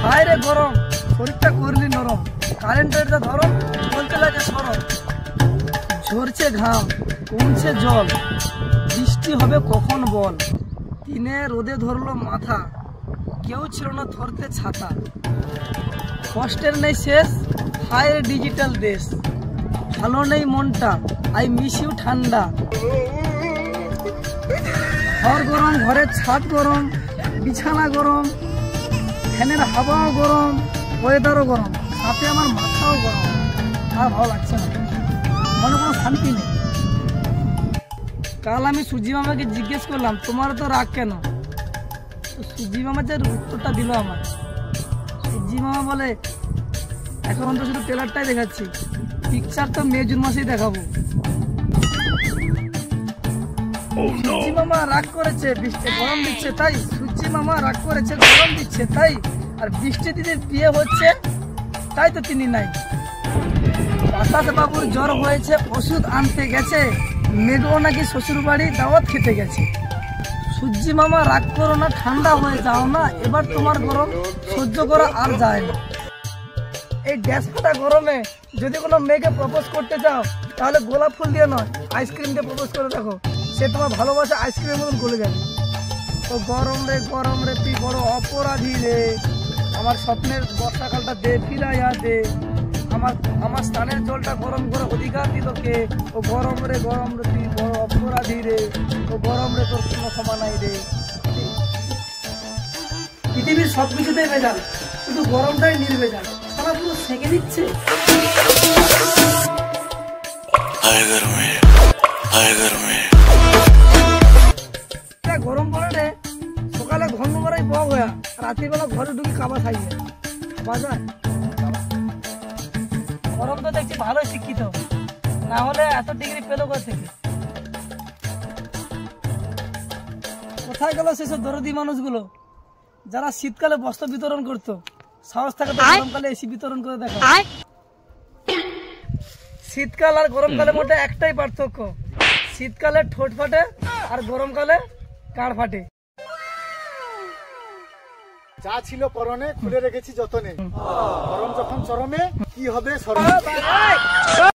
বাইরে গরম, শরীরটা করলি নরম, কারেন্টের যা ধরম, বলতে লাগে সরম। ঝরছে ঘাম, কমছে জল, বৃষ্টি হবে কখন বল। দিনে রোদে ধরলো মাথা, কেউ ছিল না ধরতে ছাতা। কষ্টের নেই শেষ, হায় ডিজিটাল দেশ। ভালো নেই মনটা, আই মিস ইউ ঠান্ডা। ঘর গরম, ঘরের ছাদ গরম, বিছানা গরম, ফ্যানের হাওয়াও গরম, ওয়েদারও গরম, সাথে আমার মাথাও গরম। আর ভালো লাগছে না, মনে কোনো শান্তি নেই। কাল আমি সুজি মামাকে জিজ্ঞেস করলাম তোমার তো রাগ কেন? তো সুজি মামা যে উত্তরটা দিল আমার, সুজি মামা বলে এখন তো শুধু ট্রেলারটাই দেখাচ্ছি, পিকচার তো মে জুন মাসেই দেখাবো। সুজি মামা রাগ করেছে, বৃষ্টি গরম দিচ্ছে তাই। সুজি মামা রাগ করেছে, গরম দিচ্ছে তাই। আর বৃষ্টি দিদির বিয়ে হচ্ছে তাই তো তিনি নাই। বাতাস বাবুর জ্বর হয়েছে, ওষুধ আনতে গেছে। মেঘও নাকি শ্বশুর বাড়ি দাওয়াত খেতে গেছে। সূর্যি মামা রাগ করো না, ঠান্ডা হয়ে যাও না, এবার তোমার গরম সহ্য করা আর যায় না। এই ড্যাশ ফাটা গরমে যদি কোনো মেয়েকে প্রপোজ করতে চাও, তাহলে গোলাপ ফুল দিয়ে নয়, আইসক্রিম দিয়ে প্রপোজ করে দেখো, সে তোমার ভালোবাসা আইসক্রিমের মতন গলে যাবে। ও গরম রে তুই বড় অপরাধী রে, আমার স্বপ্নের বর্ষাকালটা দে ফিরাইয়া দে। আমার স্নানের জলটা গরম করে অধিকার দিল কে? ও গরম রে তুই বড় অপরাধী রে, ও গরম রে তোর কোনো ক্ষমা নাই রে। পৃথিবীর সবকিছুতেই ভেজাল, শুধু গরমটাই নির্ভেজাল। তারা পুরো সেঁকে দিচ্ছে। গরম পড়ে রে, সকালে ঘন মারাই বক হয়া, রাত্রিবেলা ঘরে ঢুকি কাবা খাইয়ে খাওয়া যায়। গরম তো দেখছি ভালোই শিক্ষিত, না হলে এত ডিগ্রি পেলো কোথা থেকে? কোথায় গেল সেসব দরদি মানুষগুলো যারা শীতকালে বস্ত্র বিতরণ করতো? সাহস থাকে তো গরমকালে এসি বিতরণ করে দেখা। শীতকাল আর গরমকালের মধ্যে একটাই পার্থক্য, শীতকালে ঠোঁট ফাটে আর গরমকালে কাঁড় ফাটে। যা ছিল পরনে খুলে রেখেছি যতনে, গরম যখন চরমে কি হবে স্মরণে।